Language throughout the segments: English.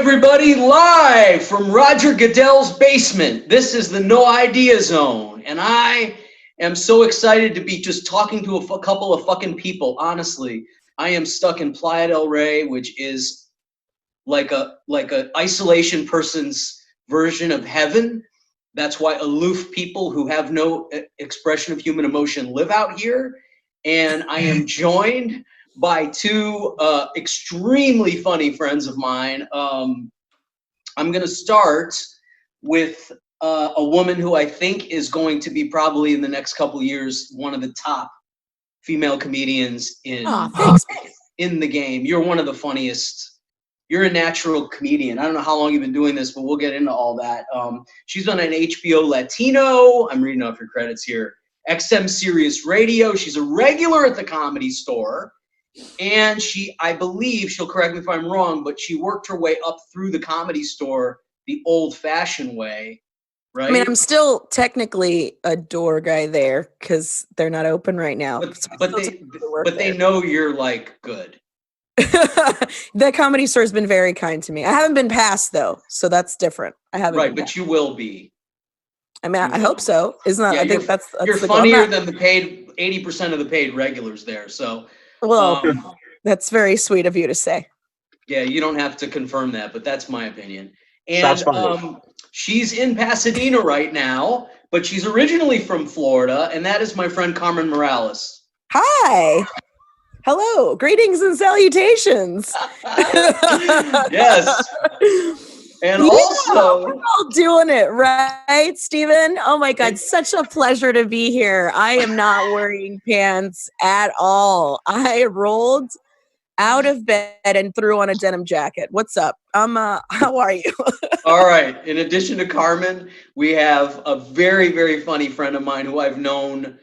everybody, live from Roger Goodell's basement. This is the No Idea Zone, and I am so excited to be just talking to a couple of fucking people. Honestly, I am stuck in Playa del Rey, which is like a isolation person's version of heaven. That's why aloof people who have no expression of human emotion live out here. And I am joined by two extremely funny friends of mine. I'm going to start with a woman who I think is going to be probably in the next couple of years one of the top female comedians in the game. You're one of the funniest. You're a natural comedian. I don't know how long you've been doing this, but we'll get into all that. She's on an HBO Latino. I'm reading off your credits here. XM Sirius Radio. She's a regular at the Comedy Store. And I believe, she'll correct me if I'm wrong, but she worked her way up through the Comedy Store the old-fashioned way, right? I mean, I'm still technically a door guy there because they're not open right now. But they know you're, like, good. The Comedy Store has been very kind to me. I haven't been passed though, so that's different. I haven't. Right, but you will be. I mean, I hope so. Isn't that? Yeah, I think that's you're funnier than the paid 80% of the paid regulars there. So, well, that's very sweet of you to say. Yeah, you don't have to confirm that, but that's my opinion. And she's in Pasadena right now, but she's originally from Florida, and that is my friend Carmen Morales. Hi. Hello, greetings and salutations. Yes. And also, we're all doing it, right, Stephen? Oh my God, such a pleasure to be here. I am not wearing pants at all. I rolled out of bed and threw on a denim jacket. What's up? How are you? All right. In addition to Carmen, we have a very, very funny friend of mine who I've known.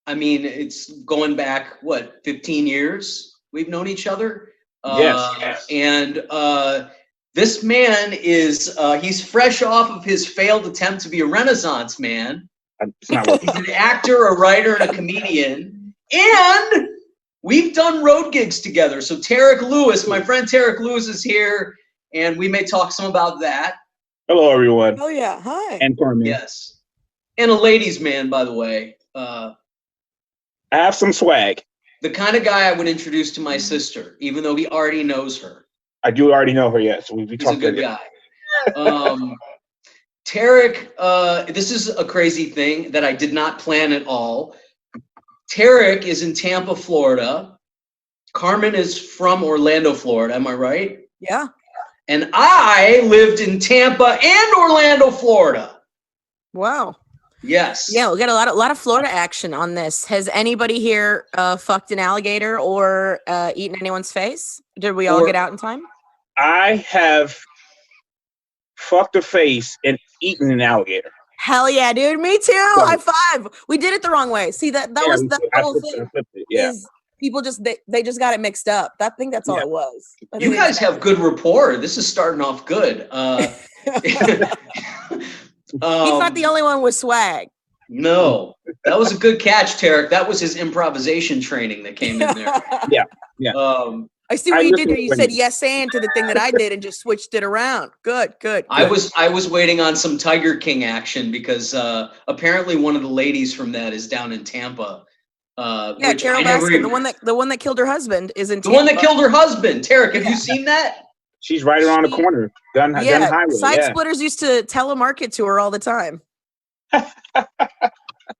I mean, it's going back, 15 years we've known each other? Yes. And this man is, he's fresh off of his failed attempt to be a Renaissance man. He's an actor, a writer, and a comedian. And we've done road gigs together. So Tarik Lewis, my friend Tarik Lewis is here, and we may talk some about that. Hello, everyone. Oh, yeah. Hi. And Carmen. Yes. And a ladies' man, by the way. I have some swag. The kind of guy I would introduce to my sister, even though he already knows her. I do already know her, yes. So he's a good guy. Tarik, this is a crazy thing that I did not plan at all. Tarik is in Tampa, Florida. Carmen is from Orlando, Florida. Am I right? Yeah. And I lived in Tampa and Orlando, Florida. Wow. Yes. Yeah, we got a lot of Florida action on this. Has anybody here fucked an alligator or eaten anyone's face? Did we all get out in time? I have fucked a face and eaten an alligator. Hell yeah, dude. Me too. High five. We did it the wrong way. See, that was the whole thing. Is people just they just got it mixed up. I think that's all it was. You guys have good rapport. This is starting off good. He's not the only one with swag. No, that was a good catch, Tarik. That was his improvisation training that came in there. Yeah. I see what you did there. You said yes and to the thing that I did and just switched it around. Good. I was waiting on some Tiger King action because apparently one of the ladies from that is down in Tampa. Yeah, Carol Baskin, the one that killed her husband is in Tampa. The one that killed her husband. Tarik, have you seen that? She's right around the corner. Gun highway. Side Splitters used to telemarket to her all the time.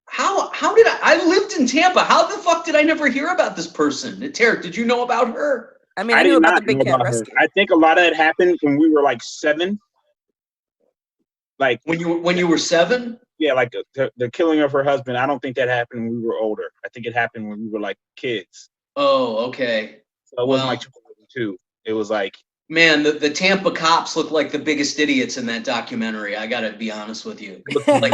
How did I lived in Tampa. How the fuck did I never hear about this person? Tarik, did you know about her? I mean, I knew about the Big Cat Rescue. I think a lot of it happened when we were like 7. Like when you were 7? Yeah, like the killing of her husband. I don't think that happened when we were older. I think it happened when we were like kids. Oh, okay. So it wasn't like 2002. It was like, man, the Tampa cops look like the biggest idiots in that documentary. I gotta be honest with you. Like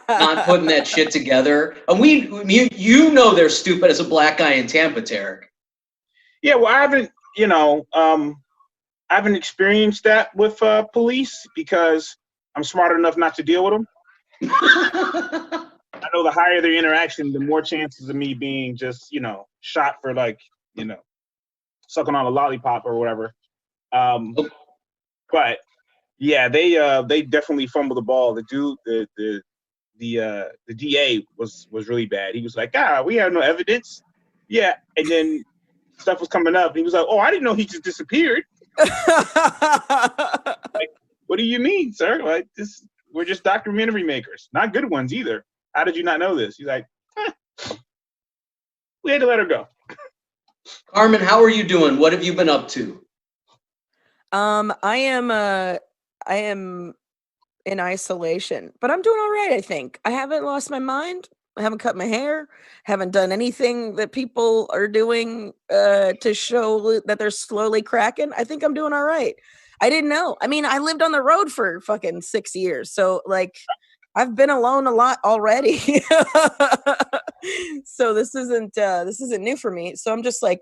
not putting that shit together. And you know they're stupid as a black guy in Tampa, Tarik. Yeah, well, I haven't experienced that with police because I'm smart enough not to deal with them. I know the higher their interaction, the more chances of me being just, shot for sucking on a lollipop or whatever. But Yeah, they definitely fumbled the ball. The dude, the DA was really bad. He was like, we have no evidence. Yeah, and then stuff was coming up. And he was like, oh, I didn't know he just disappeared. Like, what do you mean, sir? Like this, we're just documentary makers, not good ones either. How did you not know this? He's like, we had to let her go. Carmen, how are you doing? What have you been up to? I am in isolation, but I'm doing all right. I think I haven't lost my mind. I haven't cut my hair. Haven't done anything that people are doing to show that they're slowly cracking. I think I'm doing all right. I didn't know. I mean, I lived on the road for fucking 6 years, so like, I've been alone a lot already. So this isn't new for me. So I'm just like,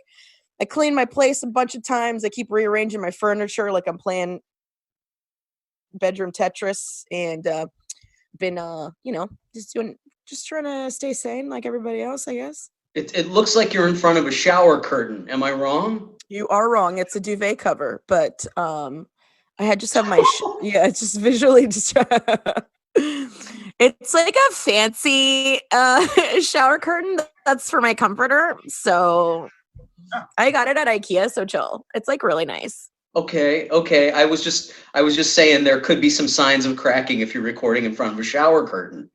I clean my place a bunch of times. I keep rearranging my furniture like I'm playing bedroom Tetris, and been just trying to stay sane like everybody else, I guess. It looks like you're in front of a shower curtain. Am I wrong? You are wrong. It's a duvet cover, but I had just have my yeah, it's just visually just it's like a fancy shower curtain that's for my comforter. So I got it at IKEA, so chill. It's like really nice. Okay. I was just saying there could be some signs of cracking if you're recording in front of a shower curtain.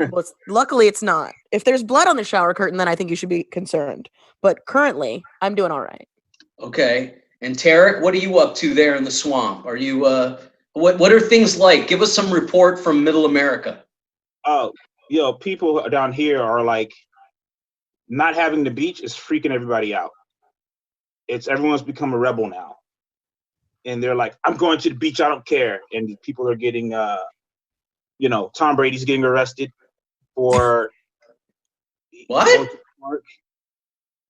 Well, luckily it's not. If there's blood on the shower curtain, then I think you should be concerned. But currently, I'm doing all right. Okay. And Tarik, what are you up to there in the swamp? Are you what are things like? Give us some report from Middle America. People down here are like, not having the beach is freaking everybody out. Everyone's become a rebel now. And they're like, I'm going to the beach, I don't care. And people are getting Tom Brady's getting arrested for what?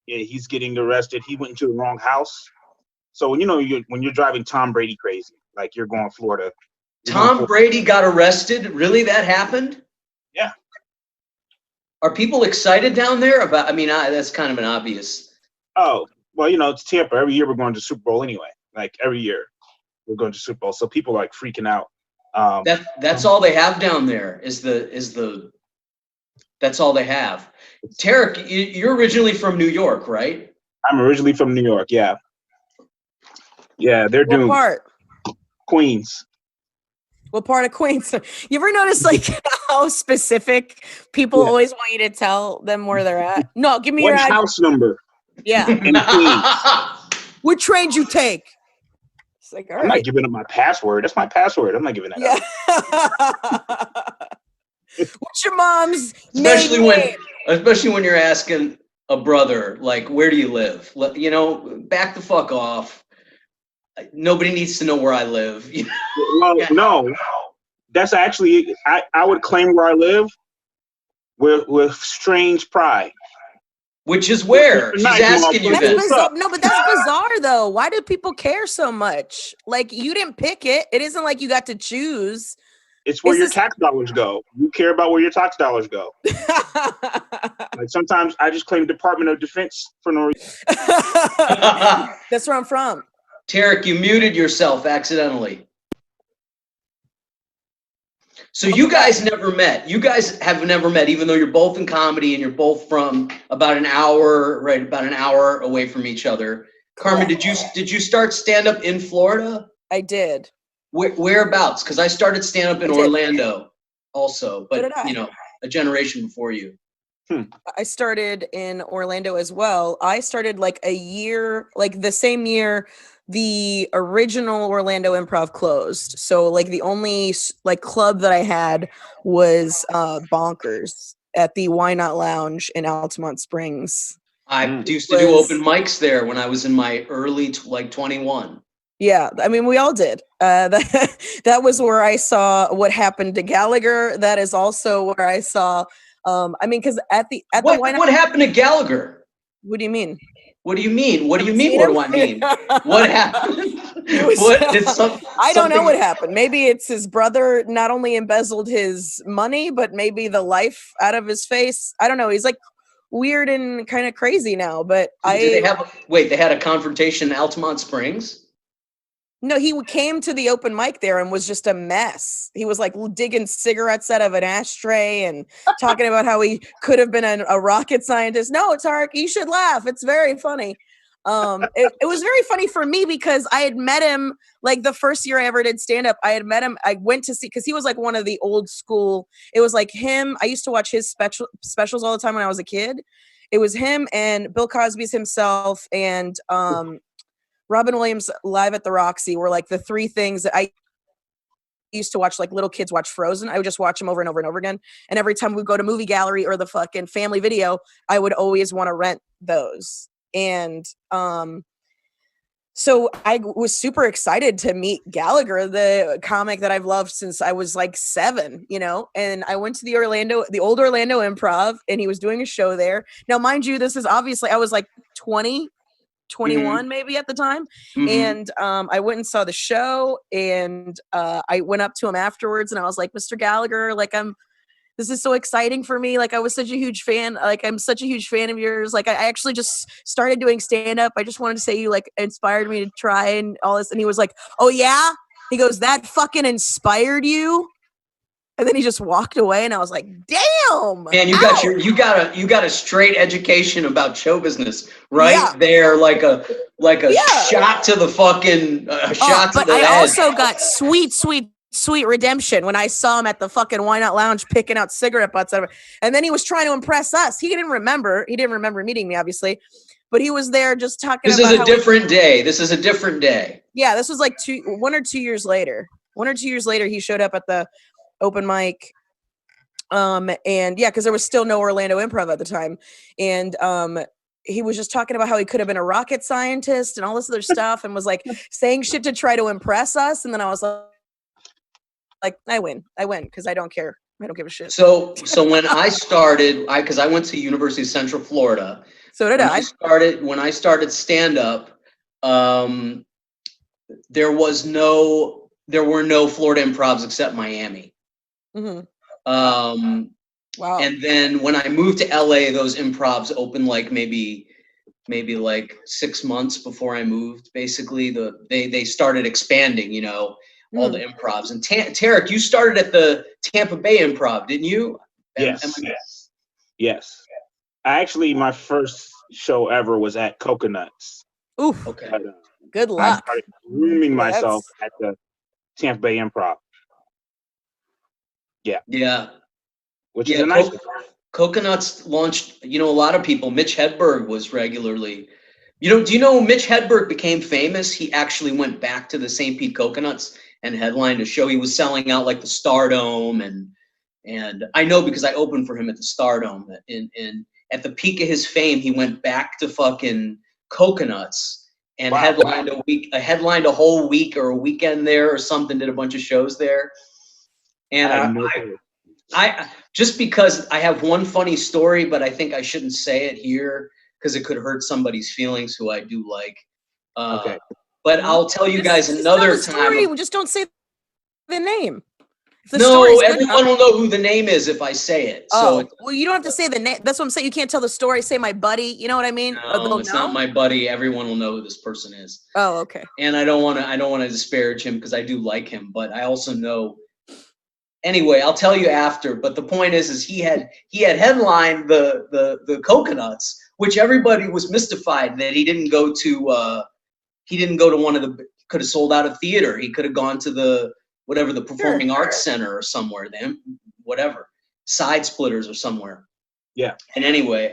Yeah, he's getting arrested. He went into the wrong house. So when you're driving Tom Brady crazy, like you're going Florida. Tom Brady got arrested? Really? That happened? Yeah. Are people excited down there about? I mean, that's kind of an obvious. Oh well, it's Tampa. Every year we're going to Super Bowl anyway. Like every year we're going to Super Bowl, so people are like freaking out. That's all they have down there. That's all they have. Tarik, you're originally from New York, right? I'm originally from New York. Yeah. Yeah, they're doomed. What part? Queens. What part of Queens? You ever notice like how specific people always want you to tell them where they're at? No, give me your address. House number. Yeah. In Queens. What trains you take? It's like, all right. I'm not giving up my password. That's my password. I'm not giving that up. What's your mom's especially name? when you're asking a brother, like, where do you live? Back the fuck off. Nobody needs to know where I live. Well, no. That's actually, I would claim where I live with strange pride. Which is where? She's asking you this. No, but that's bizarre though. Why do people care so much? Like, you didn't pick it. It isn't like you got to choose. It's where your tax dollars go. You care about where your tax dollars go. Like sometimes I just claim Department of Defense for no reason. That's where I'm from. Tarik, you muted yourself accidentally. So you guys never met. You guys have never met, even though you're both in comedy and you're both from about an hour away from each other. Carmen, did you start stand-up in Florida? I did. Whereabouts? Because I started stand-up in Orlando also, but a generation before you. I started in Orlando as well. I started like a year, like the same year the original Orlando Improv closed. So like the only like club that I had was Bonkers at the Why Not Lounge in Altamont Springs. I used to do open mics there when I was in my early 21. Yeah, I mean, we all did. That was where I saw What Happened to Gallagher. That is also where I saw. Because what happened to Gallagher? What do you mean? What do you mean? What do you mean? What do I mean? What happened? I don't know what happened. Maybe it's his brother not only embezzled his money, but maybe the life out of his face. I don't know. He's like weird and kind of crazy now. But they had a confrontation in Altamont Springs? No, he came to the open mic there and was just a mess. He was like digging cigarettes out of an ashtray and talking about how he could have been a rocket scientist. No, Tarik, you should laugh. It's very funny. It was very funny for me because I had met him like the first year I ever did stand up. I had met him. I went to see because he was like one of the old school. It was like him. I used to watch his specials all the time when I was a kid. It was him and Bill Cosby's himself and Robin Williams live at the Roxy were like the three things that I used to watch, like little kids watch Frozen. I would just watch them over and over and over again. And every time we go to movie gallery or the fucking Family Video, I would always want to rent those. And so I was super excited to meet Gallagher, the comic that I've loved since I was like 7, you know, and I went to the old Orlando Improv, and he was doing a show there. Now, mind you, this is obviously, I was like 21 maybe at the time. And I went and saw the show, and I went up to him afterwards and I was like, Mr. Gallagher, like this is so exciting for me. Like I was such a huge fan. Like I'm such a huge fan of yours. Like I actually just started doing stand up. I just wanted to say you like inspired me to try and all this. And he was like, oh yeah? He goes, that fucking inspired you? And then he just walked away, and I was like, "Damn, man, you got a straight education about show business right there, like a shot to the fucking shot to the head." But I also got sweet redemption when I saw him at the fucking Why Not Lounge picking out cigarette butts, and then he was trying to impress us. He didn't remember meeting me, obviously, but he was there just talking. This is a different day. This is a different day. Yeah, this was like 1 or 2 years later. 1 or 2 years later, he showed up at the open mic, and yeah, because there was still no Orlando Improv at the time, and he was just talking about how he could have been a rocket scientist and all this other stuff, and was like saying shit to try to impress us. And then I was like, I win because I don't care. I don't give a shit. So when I started, because I went to University of Central Florida. So did I. When I started stand up, there were no Florida improvs except Miami. Wow. And then when I moved to LA, those improvs opened like maybe like 6 months before I moved. Basically, they started expanding, you know, all the improvs. And Tarik, you started at the Tampa Bay Improv, didn't you? Yes. Actually, my first show ever was at Coconuts. Oof. Okay. Good luck. I started grooming myself at the Tampa Bay Improv. Yeah. Which is a nice Coconuts launched, you know, a lot of people. Mitch Hedberg was regularly, do you know Mitch Hedberg became famous? He actually went back to the St. Pete Coconuts and headlined a show. He was selling out like the Stardome, and I know because I opened for him at the Stardome. And at the peak of his fame, he went back to fucking Coconuts and headlined a whole week or a weekend there or something, did a bunch of shows there. And I just because I have one funny story, but I think I shouldn't say it here because it could hurt somebody's feelings who I do like. Okay. But I'll tell you guys another time. Just don't say the name. No, everyone will know who the name is if I say it. So well, you don't have to say the name. That's what I'm saying. You can't tell the story. Say my buddy. You know what I mean? No, it's not my buddy. Everyone will know who this person is. Oh, okay. And I don't want to disparage him because I do like him, but I also know. Anyway, I'll tell you after. But the point is he had headlined the Coconuts, which everybody was mystified that he didn't go to. He didn't go to one of the. Could have sold out a theater. He could have gone to the Performing Arts Center or somewhere. Then whatever, Side Splitters or somewhere. Yeah. And anyway,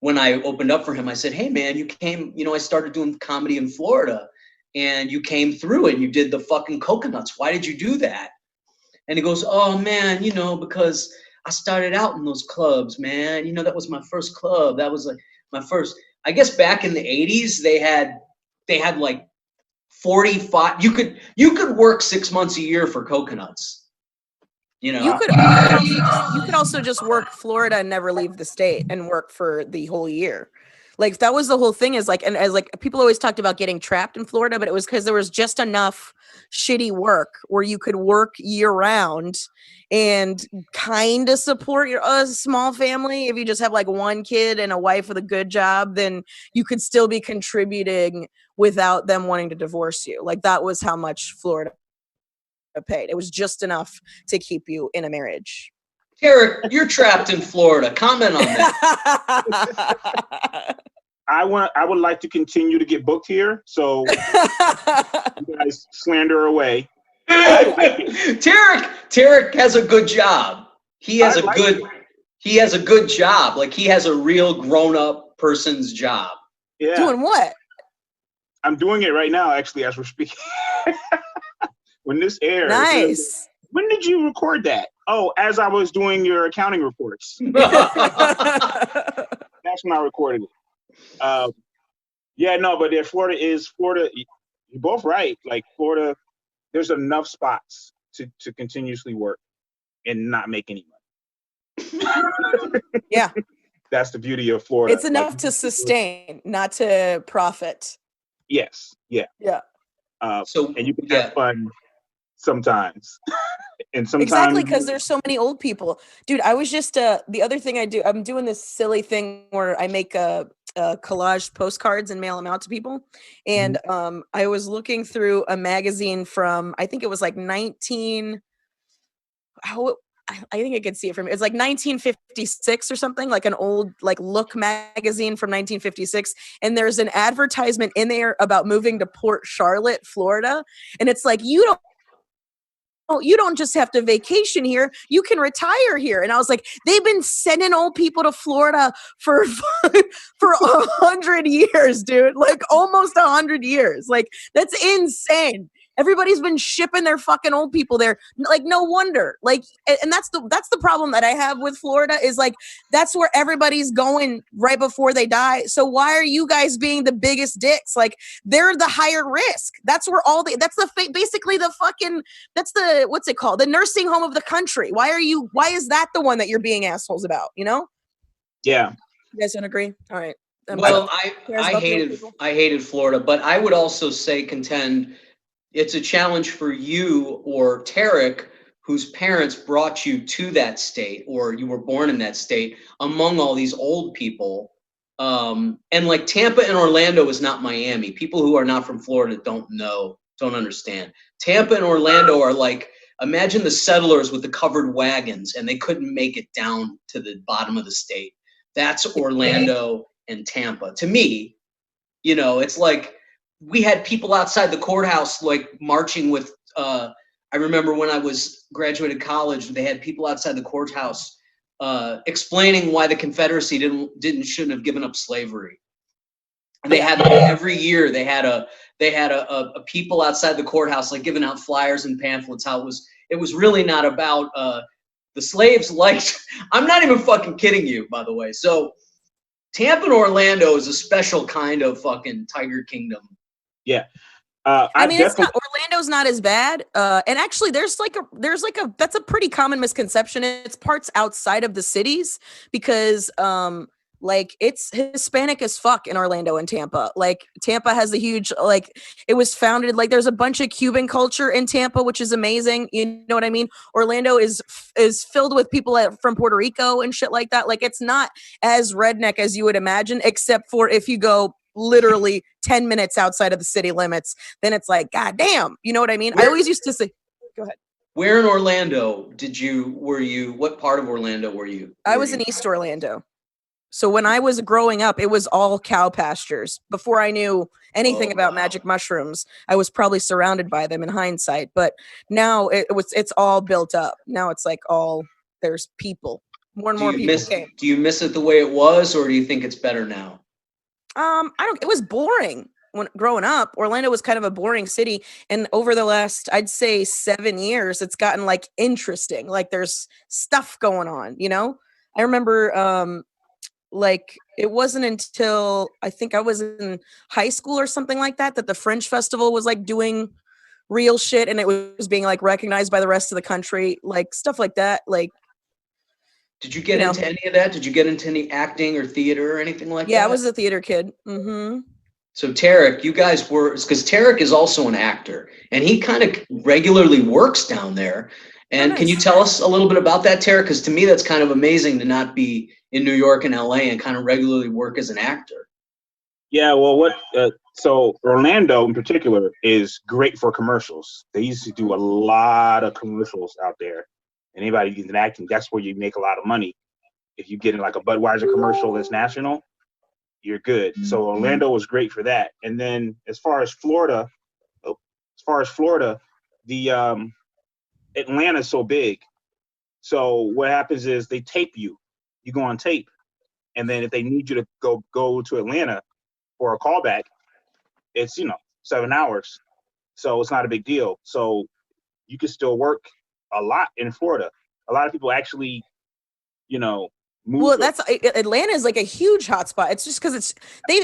when I opened up for him, I said, "Hey man, you came. You know, I started doing comedy in Florida, and you came through and you did the fucking Coconuts. Why did you do that?" And he goes, "Oh man, you know, because I started out in those clubs, man. You know, that was my first club. That was like my first. I guess back in the 80s, they had like 45. You could work 6 months a year for Coconuts. You know, you could also just work Florida and never leave the state and work for the whole year. Like that was the whole thing, is like, and as like people always talked about getting trapped in Florida, but it was because there was just enough shitty work where you could work year round and kind of support your small family. If you just have like one kid and a wife with a good job, then you could still be contributing without them wanting to divorce you. Like that was how much Florida paid. It was just enough to keep you in a marriage. Tarik, you're trapped in Florida. Comment on that. I would like to continue to get booked here, so you guys slander away. Tarik has a good job. He has a good job. Like he has a real grown-up person's job. Yeah. Doing what? I'm doing it right now, actually, as we're speaking. When this airs. Nice. When did you record that? Oh, as I was doing your accounting reports. That's when I recorded it. Yeah, no, but yeah, Florida. You're both right. Like Florida, there's enough spots to continuously work and not make any money. Yeah. That's the beauty of Florida. It's enough to sustain, not to profit. Yes. Yeah. Yeah. And you can have fun sometimes. And sometimes exactly, because there's so many old people. Dude, I was just the other thing I'm doing this silly thing where I make collage postcards and mail them out to people. And I was looking through a magazine from, I think it was like I think I could see it from, it's like 1956 or something, like an old like Look magazine from 1956. And there's an advertisement in there about moving to Port Charlotte, Florida. And it's like, you don't just have to vacation here, you can retire here. And I was like, they've been sending old people to Florida for 100 years, dude. Like almost 100 years. Like that's insane. Everybody's been shipping their fucking old people there. Like, no wonder. Like, and that's the problem that I have with Florida, is like, that's where everybody's going right before they die. So why are you guys being the biggest dicks? Like, they're the higher risk. That's where basically the fucking, that's the, what's it called? The nursing home of the country. Why is that the one that you're being assholes about? You know? Yeah. You guys don't agree? All right. Well, I hated Florida, but I would also contend it's a challenge for you or Tarik, whose parents brought you to that state, or you were born in that state, among all these old people. And like Tampa and Orlando is not Miami. People who are not from Florida don't understand. Tampa and Orlando are like, imagine the settlers with the covered wagons and they couldn't make it down to the bottom of the state. That's Orlando and Tampa. To me, it's like, we had people outside the courthouse, like marching with, I remember when I was graduated college, they had people outside the courthouse explaining why the Confederacy shouldn't have given up slavery. And they had, like, every year they had a people outside the courthouse, like giving out flyers and pamphlets. How it was really not about the slaves liked. I'm not even fucking kidding you, by the way. So Tampa and Orlando is a special kind of fucking Tiger Kingdom. Yeah. Orlando's not as bad. And actually that's a pretty common misconception. It's parts outside of the cities, because like it's Hispanic as fuck in Orlando and Tampa. Like Tampa has a huge, like, it was founded, like there's a bunch of Cuban culture in Tampa, which is amazing. You know what I mean? Orlando is filled with people from Puerto Rico and shit like that. Like it's not as redneck as you would imagine, except for if you go literally 10 minutes outside of the city limits, then it's like, God damn, you know what I mean? I always used to say, go ahead. Where in Orlando what part of Orlando were you? I was in East Orlando. So when I was growing up, it was all cow pastures. Before I knew anything about magic mushrooms, I was probably surrounded by them in hindsight. But now it's all built up. Now it's like there's people. More and more people came. Do you miss it the way it was, or do you think it's better now? It was boring when growing up. Orlando was kind of a boring city. And over the last, I'd say 7 years, it's gotten like interesting. Like there's stuff going on, you know? I remember, like it wasn't until I think I was in high school or something like that the Fringe Festival was like doing real shit, and it was being like recognized by the rest of the country, like stuff like that. Like Did you get into any of that? Did you get into any acting or theater or anything like that? Yeah, I was a theater kid. Mm-hmm. So Tarik, you guys were, because Tarik is also an actor, and he kind of regularly works down there. And can you tell us a little bit about that, Tarik? Because to me, that's kind of amazing to not be in New York and LA and kind of regularly work as an actor. Yeah, well, so Orlando in particular is great for commercials. They used to do a lot of commercials out there. And anybody who's in acting, that's where you make a lot of money. If you get in like a Budweiser commercial that's national, you're good. So Orlando was great for that. And then as far as Florida, the Atlanta's so big. So what happens is they tape you. You go on tape. And then if they need you to go to Atlanta for a callback, it's 7 hours. So it's not a big deal. So you can still work a lot in Florida. A lot of people actually, move. Well, Atlanta is like a huge hotspot. It's just because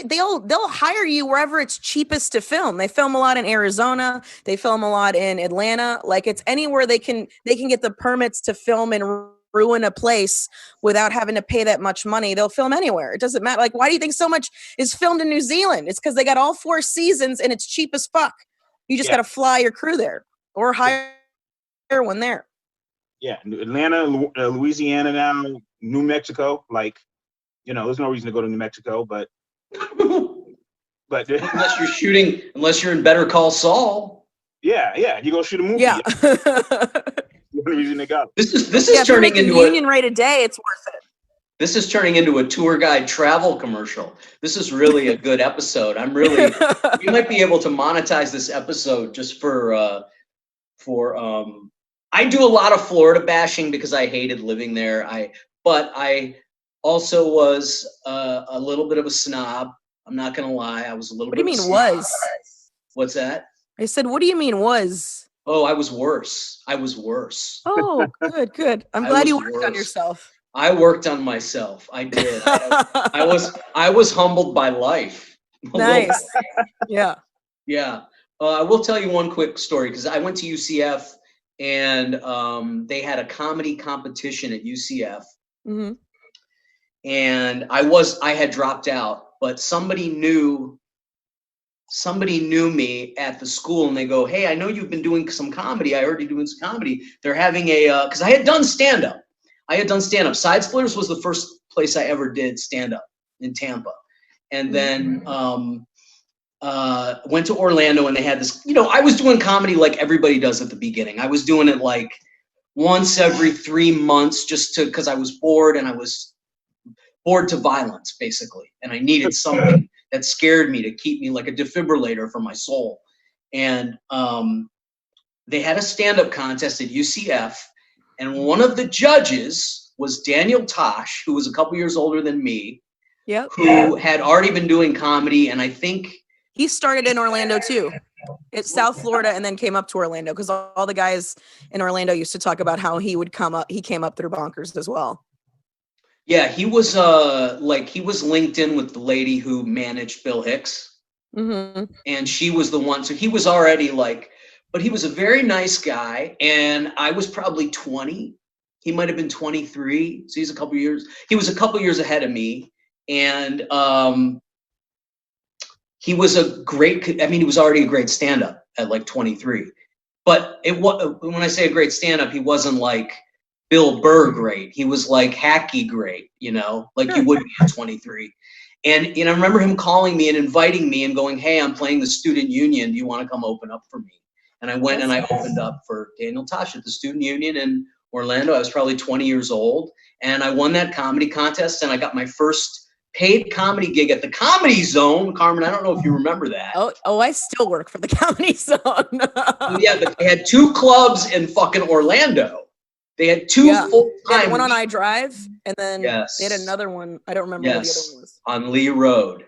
they'll hire you wherever it's cheapest to film. They film a lot in Arizona. They film a lot in Atlanta. Like it's anywhere they can get the permits to film and ruin a place without having to pay that much money. They'll film anywhere. It doesn't matter. Like, why do you think so much is filmed in New Zealand? It's because they got all 4 seasons and it's cheap as fuck. You just got to fly your crew there or hire one there. Yeah, Atlanta, Louisiana now, New Mexico. Like, there's no reason to go to New Mexico, but unless you're in Better Call Saul. Yeah, you go shoot a movie. Yeah. The reason they go. This is turning into a union rate a day. It's worth it. This is turning into a tour guide travel commercial. This is really a good episode. We might be able to monetize this episode just for I do a lot of Florida bashing because I hated living there. But I also was a little bit of a snob. I'm not gonna lie. I was a little. What do you mean was? What's that? I said, what do you mean was? Oh, I was worse. Oh, good. I'm glad you worked on yourself. I worked on myself. I did. I was humbled by life. Nice. Yeah. Yeah. I will tell you one quick story because I went to UCF and they had a comedy competition at UCF. Mm-hmm. And I had dropped out, but somebody knew me at the school and they go, "Hey, I know you've been doing some comedy. I heard you doing some comedy. They're having because I had done stand-up. Side Splitters was the first place I ever did stand-up in Tampa. And then went to Orlando and they had this, I was doing comedy like everybody does at the beginning. I was doing it like once every 3 months just because I was bored and I was bored to violence, basically. And I needed something that scared me to keep me like a defibrillator for my soul. And they had a stand-up contest at UCF. And one of the judges was Daniel Tosh, who was a couple years older than me, who had already been doing comedy. And I think he started in Orlando too. It's South Florida and then came up to Orlando because all the guys in Orlando used to talk about how he would come up. He came up through Bonkers as well. Yeah, he was he was linked in with the lady who managed Bill Hicks. Mm-hmm. And she was the one. So he was already but he was a very nice guy. And I was probably 20. He might have been 23. So he was a couple years ahead of me. And he was he was already a great stand-up at like 23. But when I say a great stand-up, he wasn't like Bill Burr great. He was like hacky great, like you would be at 23. And I remember him calling me and inviting me and going, "Hey, I'm playing the student union. Do you want to come open up for me?" And I went and I opened up for Daniel Tosh at the student union in Orlando. I was probably 20 years old. And I won that comedy contest and I got my first paid comedy gig at the Comedy Zone. Carmen, I don't know if you remember that. Oh, I still work for the Comedy Zone. Yeah, but they had 2 clubs in fucking Orlando. They had 2 full-time. One on iDrive, and then they had another one. I don't remember what the other one was. On Lee Road.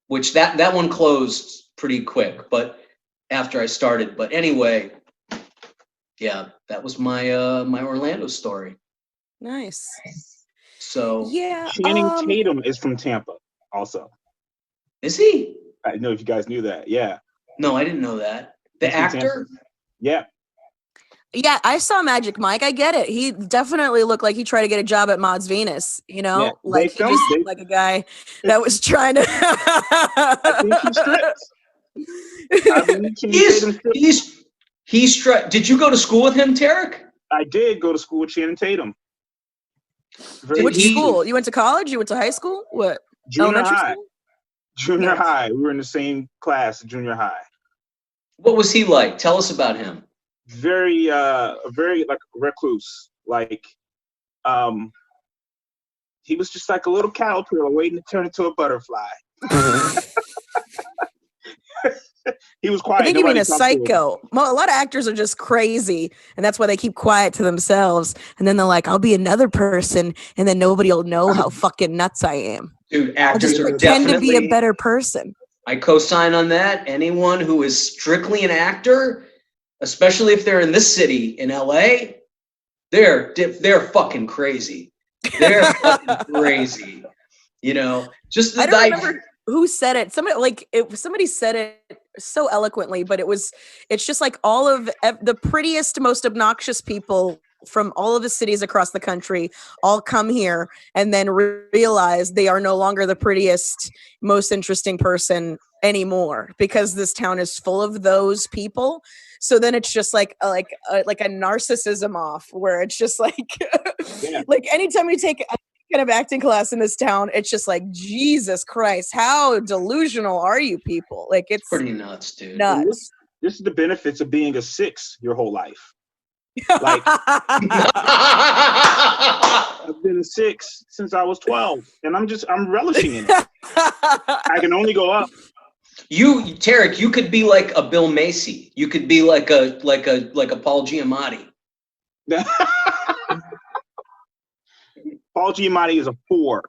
Which that one closed pretty quick, but after I started. But anyway, yeah, that was my my Orlando story. Nice. So yeah, Channing Tatum is from Tampa, also. Is he? I don't know if you guys knew that. Yeah. No, I didn't know that. The actor? Yeah. Yeah, I saw Magic Mike. I get it. He definitely looked like he tried to get a job at Maud's Venus, you know? Yeah, Like he just looked like a guy that was trying to I think he strips. I believe Channing Tatum strips. Did you go to school with him, Tarik? I did go to school with Channing Tatum. Which school? You went to college? You went to high school? What? Junior Elementary high. school? Junior high. We were in the same class, junior high. What was he like? Tell us about him. Very like recluse. Like, he was just like a little caterpillar waiting to turn into a butterfly. He was quiet. I think you mean a psycho. A lot of actors are just crazy, and that's why they keep quiet to themselves. And then they're like, "I'll be another person," and then nobody will know how fucking nuts I am. Dude, I'll just actors are pretend to be definitely a better person. I co-sign on that. Anyone who is strictly an actor, especially if they're in this city, in LA, they're fucking crazy. They're fucking crazy. You know, just I don't remember who said it. Somebody said it so eloquently, but it's just like all of the prettiest, most obnoxious people from all of the cities across the country all come here and then realize they are no longer the prettiest, most interesting person anymore because this town is full of those people. So then it's just like a narcissism off where it's just like, yeah. Like anytime you take a kind of acting class in this town, it's just like, Jesus Christ, how delusional are you people? Like it's pretty nuts, dude. Nuts. This is the benefits of being a 6 your whole life. Like, I've been a 6 since I was 12, and I'm relishing in it. I can only go up. Tarik, you could be like a Bill Macy. You could be like a Paul Giamatti. Paul Giamatti is a 4.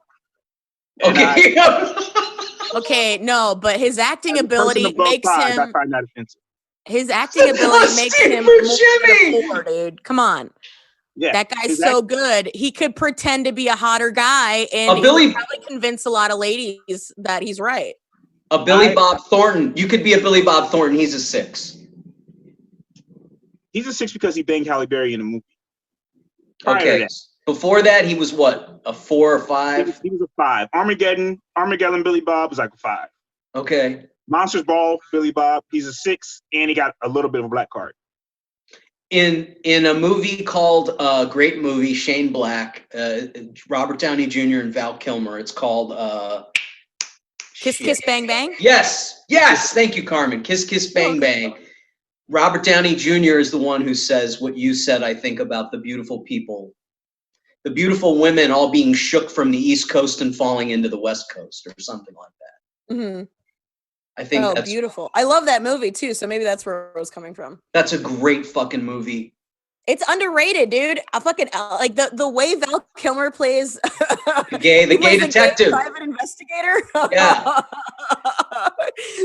Okay. Okay, no, but his acting ability makes him. I find that offensive. His acting ability makes him more than a 4, dude. Come on. Yeah, that guy's so good. He could pretend to be a hotter guy, and he would probably convince a lot of ladies that he's right. A Billy Bob Thornton. You could be a Billy Bob Thornton. He's a 6. He's a 6 because he banged Halle Berry in a movie. Okay. Before that, he was what? A 4 or 5? He was a 5. Armageddon, Billy Bob was like a 5. Okay. Monsters Ball, Billy Bob, he's a 6, and he got a little bit of a black card. In a movie called great movie, Shane Black, Robert Downey Jr. and Val Kilmer. It's called Kiss Kiss Bang Bang? Yes. Thank you, Carmen. Kiss Kiss Bang Bang. Robert Downey Jr. is the one who says what you said, I think, about the beautiful people. The beautiful women all being shook from the East Coast and falling into the West Coast or something like that. Mm-hmm. I think that's beautiful. I love that movie too, so maybe that's where it was coming from. That's a great fucking movie. It's underrated, dude. I fucking like the way Val Kilmer plays the gay detective, gay private investigator. Yeah.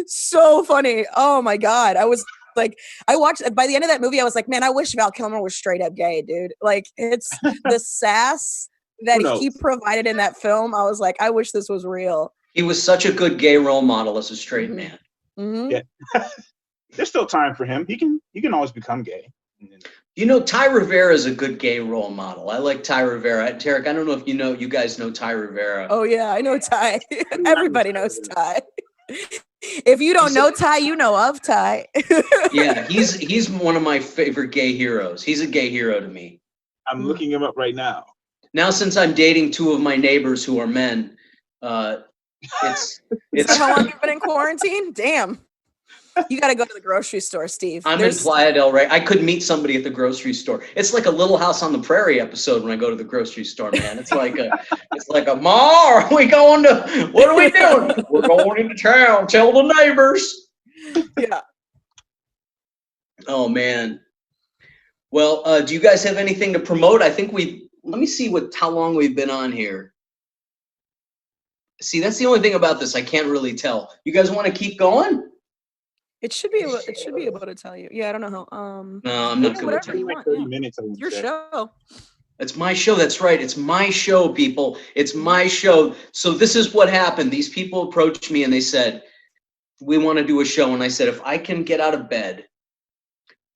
So funny. Oh my God. I was like, I watched by the end of that movie, I was like, man, I wish Val Kilmer was straight up gay, dude. Like it's the sass that he provided in that film. I was like, I wish this was real. He was such a good gay role model as a straight man. Mm-hmm. Yeah. There's still time for him. He can always become gay. You know, Ty Rivera is a good gay role model. I like Ty Rivera. Tarik, I don't know if you guys know Ty Rivera. Oh yeah, I know Ty. Everybody knows Ty. If you don't know Ty, you know of Ty. Yeah, he's one of my favorite gay heroes. He's a gay hero to me. I'm looking him up right now. Now, since I'm dating 2 of my neighbors who are men, it's Is that how long you've been in quarantine? Damn. You got to go to the grocery store, Steve. I'm in Playa del Rey. I could meet somebody at the grocery store. It's like a Little House on the Prairie episode when I go to the grocery store, man. It's like a Ma, are we going to? What are we doing? We're going into town. Tell the neighbors. Yeah. Oh man. Well, do you guys have anything to promote? I think let me see how long we've been on here. See, that's the only thing about this I can't really tell. You guys want to keep going? It should be able to tell you. Yeah, I don't know how. No, I'm not going to tell you. Like 30 minutes. It's your show. It's my show. That's right. It's my show, people. It's my show. So this is what happened. These people approached me and they said, we want to do a show. And I said, if I can get out of bed,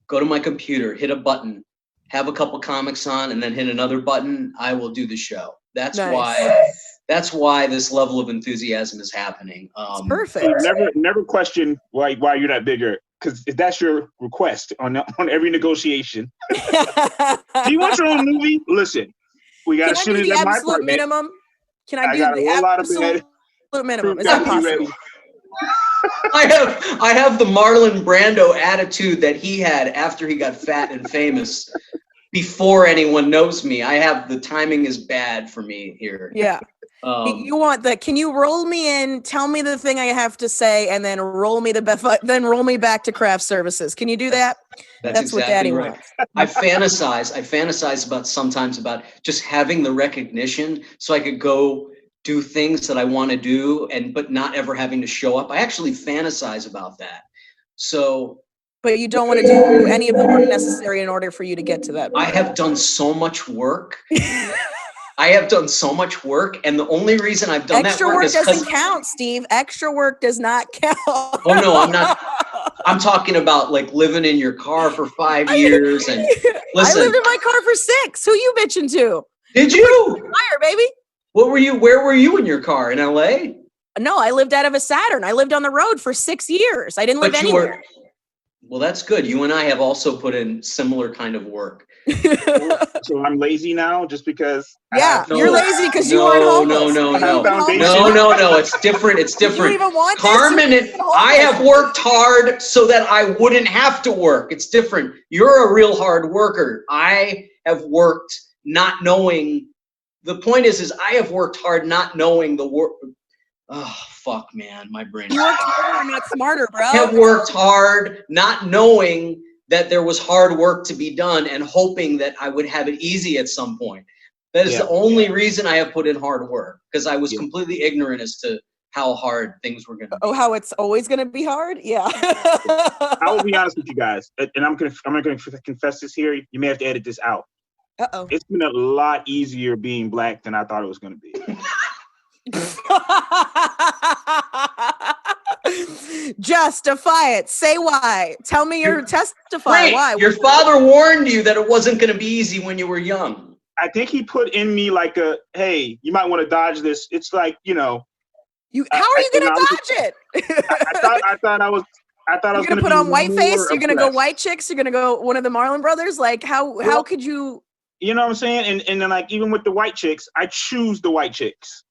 go to my computer, hit a button, have a couple comics on, and then hit another button, I will do the show. That's Nice. why this level of enthusiasm is happening. It's perfect. Never question why you're not bigger, because that's your request on every negotiation. Do you want your own movie? Listen, we got to shoot it at my absolute apartment. minimum? Can I do got a the whole lot of absolute minimum? Is Got that me possible? ready. I have the Marlon Brando attitude that he had after he got fat and famous. Before anyone knows me, the timing is bad for me here. Yeah. You want can you roll me in, tell me the thing I have to say, and then roll me back to craft services. Can you do that? That's That's what exactly Daddy right. wants. I fantasize sometimes about just having the recognition so I could go do things that I want to do but not ever having to show up. I actually fantasize about that. So, but you don't want to do any of the work necessary in order for you to get to that point. I have done so much work. And the only reason I've done extra that work work is doesn't count, Steve. Extra work does not count. Oh no, I'm not. I'm talking about like living in your car for 5 years and listen. I lived in my car for 6. Who you bitching to? Did you? Fire, baby. Where were you in your car? In LA? No, I lived out of a Saturn. I lived on the road for 6 years. I didn't live anywhere. Well, that's good. You and I have also put in similar kind of work. So I'm lazy now just because. Yeah, you're lazy because you aren't homeless. No. It's different. It's different. You even want Carmen this? and I have worked hard so that I wouldn't have to work. It's different. You're a real hard worker. I have worked not knowing. The point is I have worked hard not knowing the work. Oh, fuck, man. My brain. You worked harder, not smarter, bro. I have worked hard not knowing that there was hard work to be done and hoping that I would have it easy at some point. That is the only reason I have put in hard work, because I was completely ignorant as to how hard things were going to be. Oh, how it's always going to be hard? Yeah. I will be honest with you guys, and I'm going to confess this here. You may have to edit this out. Uh-oh. It's been a lot easier being black than I thought it was going to be. Justify it. Say why. Tell me testify. Why? Your father warned you that it wasn't going to be easy when you were young. I think he put in me like hey, you might want to dodge this. It's like, how are you going to dodge it? I thought I was going to put on white face. You're going to go white chicks. You're going to go one of the Marlon Brothers. Like how could you? You know what I'm saying? And then like even with the white chicks, I choose the white chicks.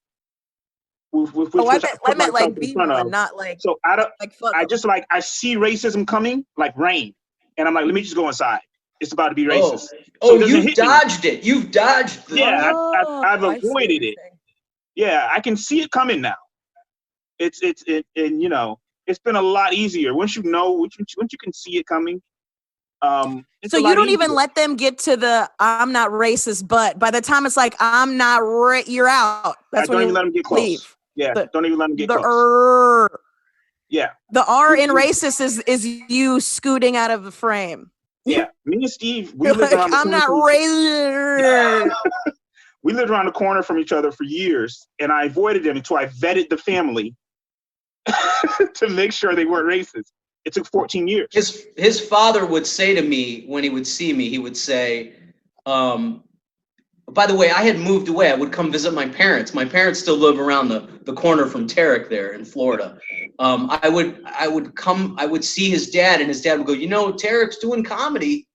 I meant like be one, not like. So I see racism coming like rain, and I'm like, let me just go inside. It's about to be racist. You dodged it. You've dodged. Yeah, I've avoided it. Yeah, I can see it coming now. It's been a lot easier once you can see it coming. So you don't even let them get to the I'm not racist, but by the time it's like I'm not you're out. That's when you let them get close. Leave. Yeah, don't even let them get close. Yeah. The R in racist is you scooting out of the frame. Yeah, me and Steve, we lived around the corner. I'm not racist. We lived around the corner from each other for years, and I avoided them until I vetted the family to make sure they weren't racist. It took 14 years. His father would say to me when he would see me, he would say, by the way, I had moved away. I would come visit my parents. My parents still live around the corner from Tarik there in Florida. I would see his dad, and his dad would go, Tarik's doing comedy.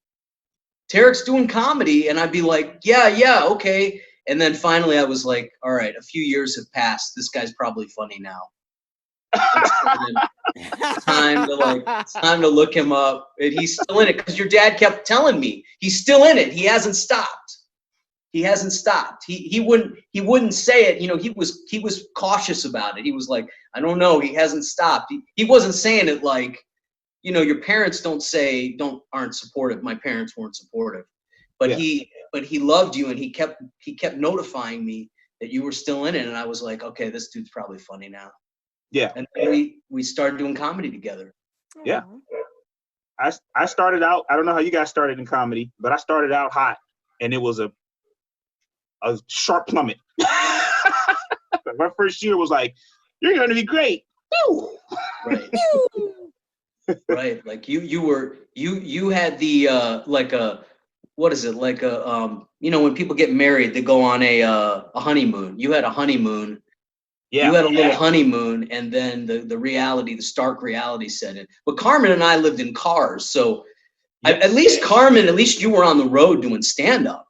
And I'd be like, yeah, okay. And then finally I was like, all right, a few years have passed. This guy's probably funny now. It's time to look him up. And he's still in it because your dad kept telling me he's still in it. He hasn't stopped. He wouldn't say it. He was cautious about it. He was like, I don't know. He hasn't stopped. He wasn't saying it like, your parents aren't supportive. My parents weren't supportive, but he loved you, and he kept notifying me that you were still in it. And I was like, okay, this dude's probably funny now. Yeah. And then we started doing comedy together. Yeah. I started out, I don't know how you guys started in comedy, but I started out hot, and it was a sharp plummet. My first year was like, you're going to be great. Right. Right. Like you had the like a what is it, like a, when people get married, they go on a honeymoon. You had a honeymoon. Yeah. You had a little honeymoon, and then the reality, the stark reality set in. But Carmen and I lived in cars, so at least Carmen, at least you were on the road doing stand-up.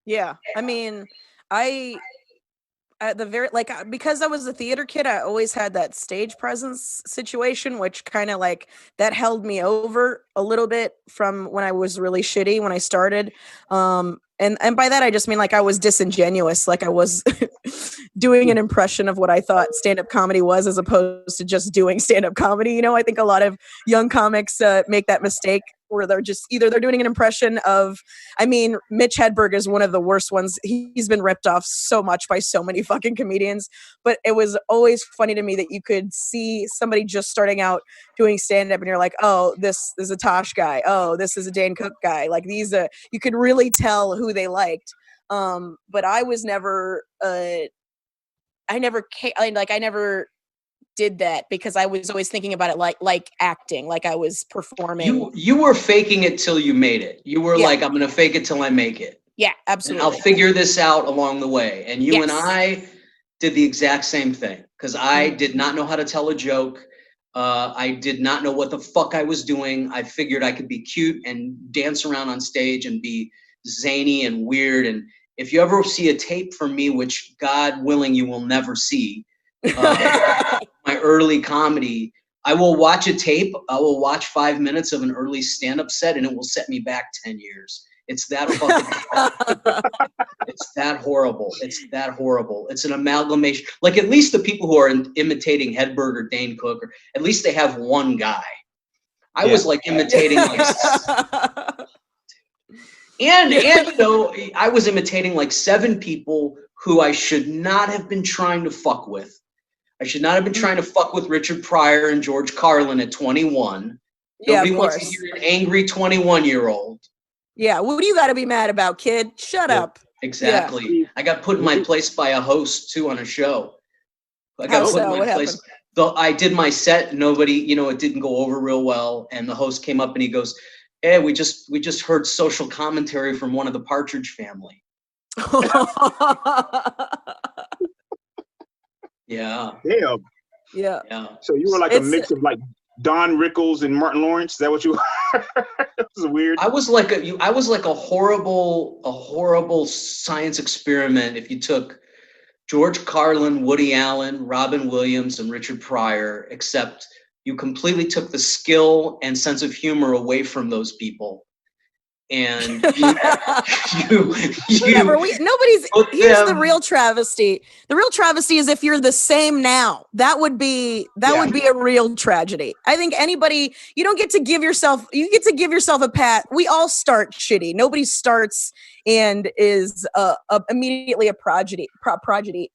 Yeah, I mean, at the very, like, because I was a theater kid, I always had that stage presence situation, which kind of like that held me over a little bit from when I was really shitty when I started. And by that I just mean like I was disingenuous, like I was doing an impression of what I thought stand-up comedy was, as opposed to just doing stand-up comedy. You know, I think a lot of young comics make that mistake where they're just either they're doing an impression of, I mean, Mitch Hedberg is one of the worst ones. He's been ripped off so much by so many fucking comedians, but it was always funny to me that you could see somebody just starting out doing stand-up and you're like, oh, this is a Tosh guy. Oh, this is a Dane Cook guy. Like these, you could really tell who they liked. But I was never, I never did that because I was always thinking about it like acting, like I was performing. You were faking it till you made it. You were like, I'm gonna fake it till I make it. Yeah, absolutely. And I'll figure this out along the way. And you and I did the exact same thing, because I did not know how to tell a joke. I did not know what the fuck I was doing. I figured I could be cute and dance around on stage and be zany and weird. And if you ever see a tape from me, which God willing you will never see, my early comedy, I will watch a tape. I will watch 5 minutes of an early stand-up set, and it will set me back 10 years. It's that fucking it's that horrible. It's that horrible. It's an amalgamation. Like, at least the people who are imitating Hedberg or Dane Cook, or at least they have one guy. I was like imitating like and you know, I was imitating like 7 people who I should not have been trying to fuck with. I should not have been trying to fuck with Richard Pryor and George Carlin at 21. Nobody wants to hear an angry 21-year-old. Yeah, what do you got to be mad about, kid? Shut up. Exactly. Yeah. I got put in my place by a host too on a show. I got put in my place. Though I did my set, nobody, you know, it didn't go over real well, and the host came up and he goes, "Hey, we just heard social commentary from one of the Partridge Family." Yeah. Damn. Yeah. So you were like a mix of like Don Rickles and Martin Lawrence. Is that what you were? It was weird. I was like a horrible science experiment. If you took George Carlin, Woody Allen, Robin Williams, and Richard Pryor, except you completely took the skill and sense of humor away from those people. And here's the real travesty. The real travesty is if you're the same now. That would be a real tragedy. I think anybody, you get to give yourself a pat. We all start shitty. Nobody starts and is immediately a prodigy,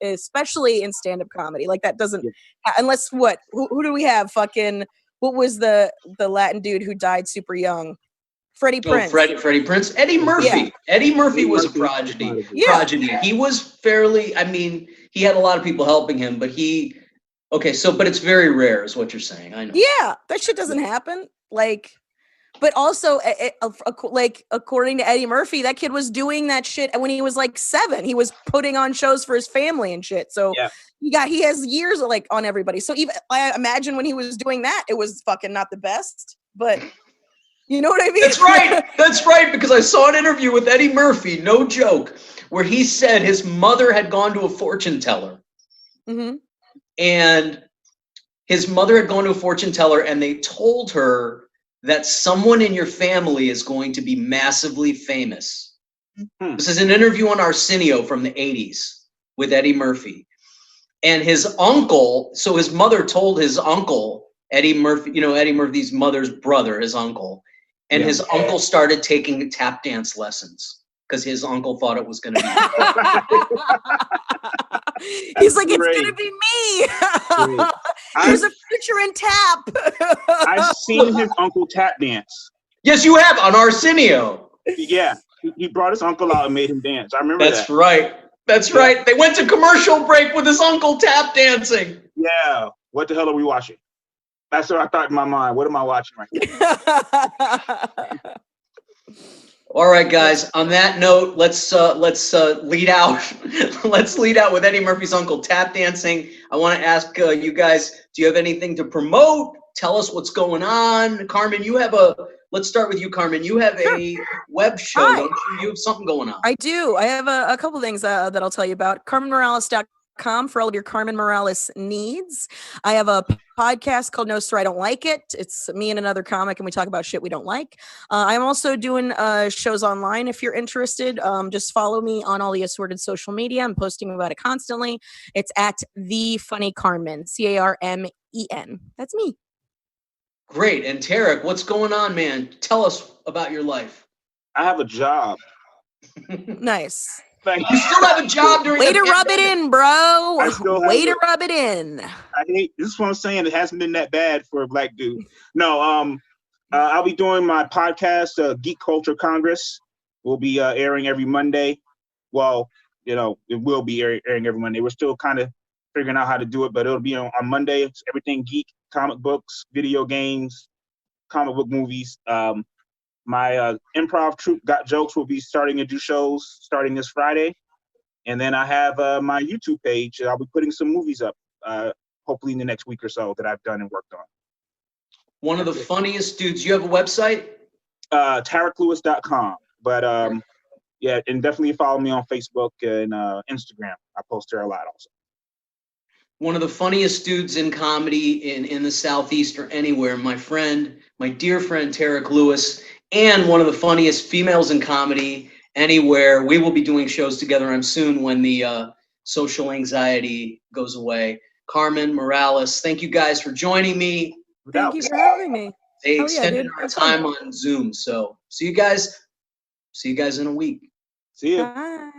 especially in stand-up comedy. Like that doesn't unless who do we have? Fucking what was the Latin dude who died super young? Freddie Prinze. Freddie Prinze. Eddie Murphy. Yeah. Eddie Murphy was a prodigy. Prodigy. He was fairly, I mean, he had a lot of people helping him, but but it's very rare is what you're saying. I know. Yeah, that shit doesn't happen. Like, but also, like, according to Eddie Murphy, that kid was doing that shit when he was like 7. He was putting on shows for his family and shit. So he has years like on everybody. So even I imagine when he was doing that, it was fucking not the best, but you know what I mean? That's right, because I saw an interview with Eddie Murphy, no joke, where he said his mother had gone to a fortune teller. Mm-hmm. And his mother had gone to a fortune teller and they told her that someone in your family is going to be massively famous. Mm-hmm. This is an interview on Arsenio from the 80s with Eddie Murphy. And his uncle, so his mother told his uncle, Eddie Murphy, Eddie Murphy's mother's brother, his uncle, and his uncle started taking tap dance lessons because his uncle thought it was going to be. He's like, it's going to be me. There's a future in tap. I've seen his uncle tap dance. Yes, you have, on Arsenio. Yeah, he brought his uncle out and made him dance. I remember that. That's right. That's right. They went to commercial break with his uncle tap dancing. Yeah. What the hell are we watching? That's what I thought in my mind. What am I watching right now? All right, guys. On that note, let's lead out. Let's lead out with Eddie Murphy's Uncle Tap Dancing. I want to ask you guys, do you have anything to promote? Tell us what's going on. Carmen, you have a. Let's start with you, Carmen. You have a web show, Hi. don't you? You have something going on. I do. I have a couple things that I'll tell you about. CarmenMorales.com for all of your Carmen Morales needs. I have a podcast called No Sir, I Don't Like It. It's me and another comic, and we talk about shit we don't like. I'm also doing shows online if you're interested. Just follow me on all the assorted social media. I'm posting about it constantly. It's at The Funny Carmen, Carmen. That's me. Great. And Tarik, what's going on, man? Tell us about your life. I have a job. Nice. Thank You still have a job during Way the to rub it pandemic. in, bro. Way to it. rub it in. I hate this is what I'm saying. It hasn't been that bad for a black dude. No, I'll be doing my podcast, Geek Culture Congress. Will be airing every Monday. Well, you know, it will be airing every Monday. We're still kind of figuring out how to do it, but it'll be on Monday. It's everything geek, comic books, video games, comic book movies. My improv troupe, Got Jokes, will be starting to do shows starting this Friday. And then I have my YouTube page. I'll be putting some movies up, hopefully in the next week or so that I've done and worked on. One of the funniest dudes. You have a website? TarikLewis.com. But yeah, and definitely follow me on Facebook and Instagram. I post there a lot also. One of the funniest dudes in comedy in the Southeast or anywhere. My friend, my dear friend Tarik Lewis, and one of the funniest females in comedy anywhere. We will be doing shows together soon when the social anxiety goes away. Carmen Morales, thank you guys for joining me. Thank you for having me. They Oh, yeah, extended dude. our time on Zoom. So see you guys in a week. See you. Bye.